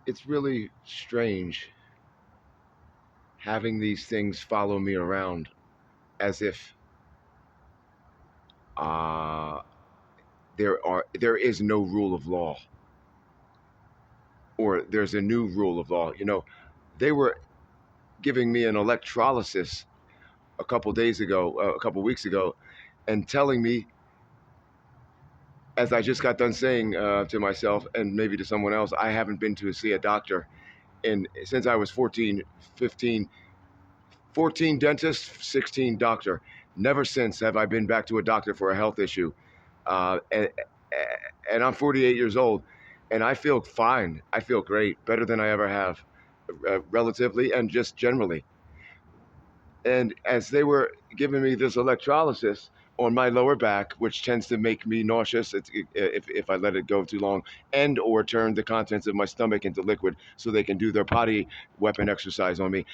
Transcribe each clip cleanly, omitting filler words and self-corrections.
It's really strange having these things follow me around as if uh, there is no rule of law, or there's a new rule of law. They were giving me an electrolysis a couple weeks ago, and telling me, as I just got done saying to myself and maybe to someone else, I haven't been to see a doctor in since I was 14, 15, 14 dentist, 16 doctor. Never since have I been back to a doctor for a health issue. Uh, and, and I'm 48 years old, and I feel fine. I feel great, better than I ever have, relatively and just generally. And as they were giving me this electrolysis on my lower back, which tends to make me nauseous if I let it go too long, and or turn the contents of my stomach into liquid so they can do their potty weapon exercise on me,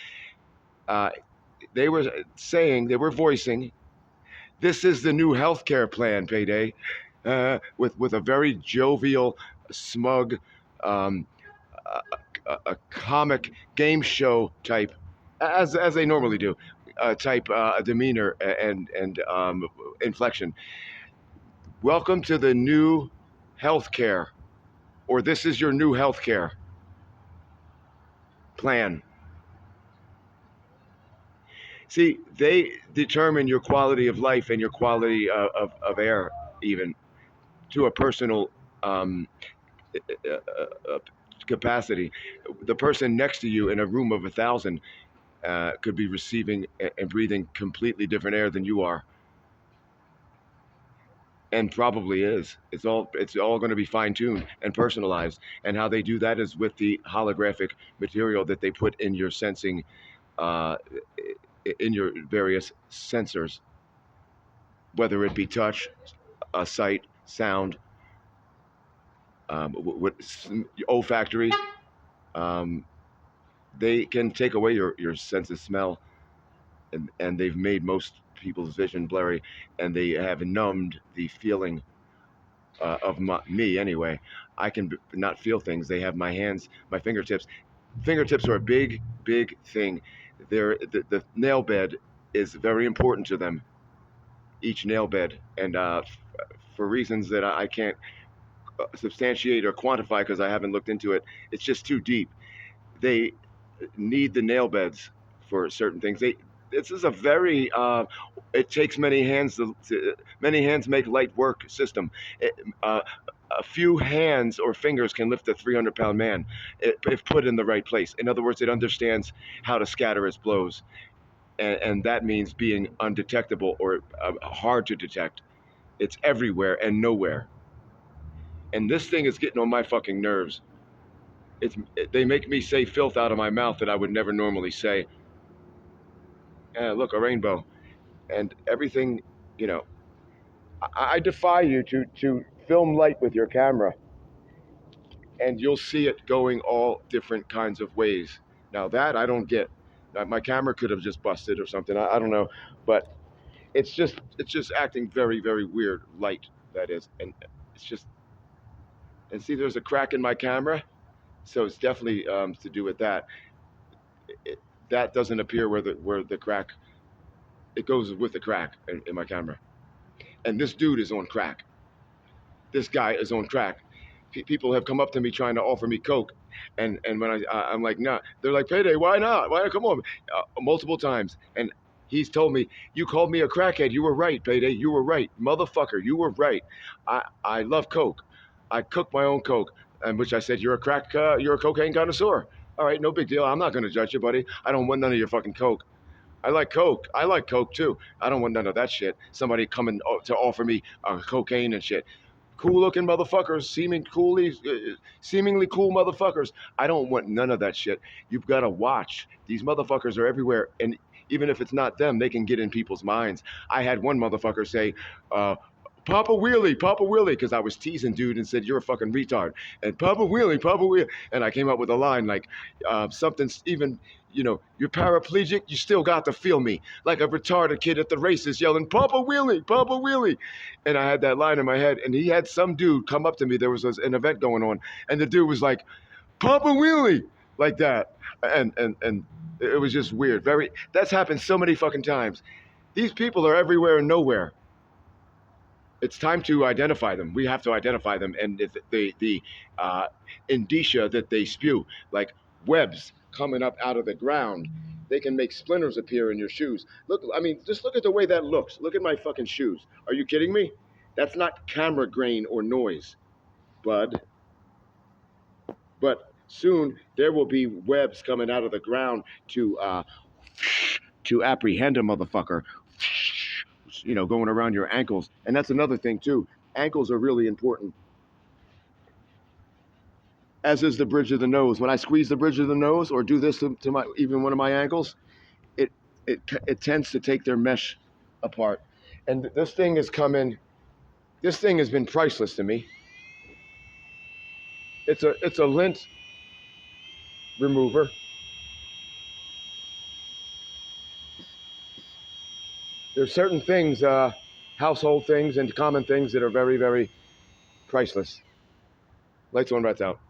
uh, they were voicing, this is the new healthcare plan, Payday, with a very jovial, smug, um, a comic game show type, as they normally do, type demeanor and inflection. Welcome to the new healthcare, or this is your new healthcare plan. See, they determine your quality of life and your quality of air, even to a personal um, uh, uh, capacity. The person next to you in a room of 1,000 could be receiving and breathing completely different air than you are, and probably is. It's all going to be fine tuned and personalized. And how they do that is with the holographic material that they put in your sensing, uh, in your various sensors, whether it be touch, sight, sound, olfactory. Um, they can take away your sense of smell, and they've made most people's vision blurry, and they have numbed the feeling of me anyway. I can not feel things. They have my hands, my fingertips. Fingertips are a big, big thing. The nail bed is very important to them. Each nail bed, and for reasons that I can't substantiate or quantify because I haven't looked into it, it's just too deep. They need the nail beds for certain things. This is a very it takes many hands make light work system. A few hands or fingers can lift a 300-pound man if put in the right place. In other words, it understands how to scatter its blows, and that means being undetectable or hard to detect. It's everywhere and nowhere. And this thing is getting on my fucking nerves. They make me say filth out of my mouth that I would never normally say. Look, a rainbow and everything. You know, I defy you to film light with your camera, and you'll see it going all different kinds of ways. Now that I don't get. My camera could have just busted or something. I don't know, but it's just acting very very weird. Light, that is, and it's just, and see, there's a crack in my camera, so it's definitely to do with that. It, that doesn't appear where the crack. It goes with the crack in my camera, and this dude is on crack. This guy is on crack. People have come up to me trying to offer me coke, and when I'm like, nah, they're like, Payday, why not? Why not? Come on, multiple times, and he's told me, you called me a crackhead. You were right, Payday. You were right, motherfucker. You were right. I love coke. I cook my own coke, and which I said, you're a cocaine connoisseur. All right, no big deal. I'm not gonna judge you, buddy. I don't want none of your fucking coke. I like coke. I like coke too. I don't want none of that shit. Somebody coming to offer me cocaine and shit. Cool looking motherfuckers, seemingly cool motherfuckers. I don't want none of that shit. You've got to watch. These motherfuckers are everywhere, and even if it's not them, they can get in people's minds. I had one motherfucker say, Papa Wheelie, because I was teasing dude and said, you're a fucking retard. And Papa Wheelie. And I came up with a line like something even, you're paraplegic, you still got to feel me. Like a retarded kid at the races yelling, Papa Wheelie, Papa Wheelie. And I had that line in my head. And he had some dude come up to me. There was an event going on. And the dude was like, pop a wheelie, like that. And it was just weird. That's happened so many fucking times. These people are everywhere and nowhere. It's time to identify them. We have to identify them, and if the indicia that they spew, like webs coming up out of the ground, they can make splinters appear in your shoes. Look, I mean, just look at the way that looks. Look at my fucking shoes. Are you kidding me? That's not camera grain or noise, bud. But soon there will be webs coming out of the ground to apprehend a motherfucker. Going around your ankles, and that's another thing too. Ankles are really important, as is the bridge of the nose. When I squeeze the bridge of the nose or do this to my even one of my ankles, it it tends to take their mesh apart. And this thing is coming. This thing has been priceless to me. It's a lint remover. There's certain things, household things and common things that are very, very priceless. Lights on, rats out.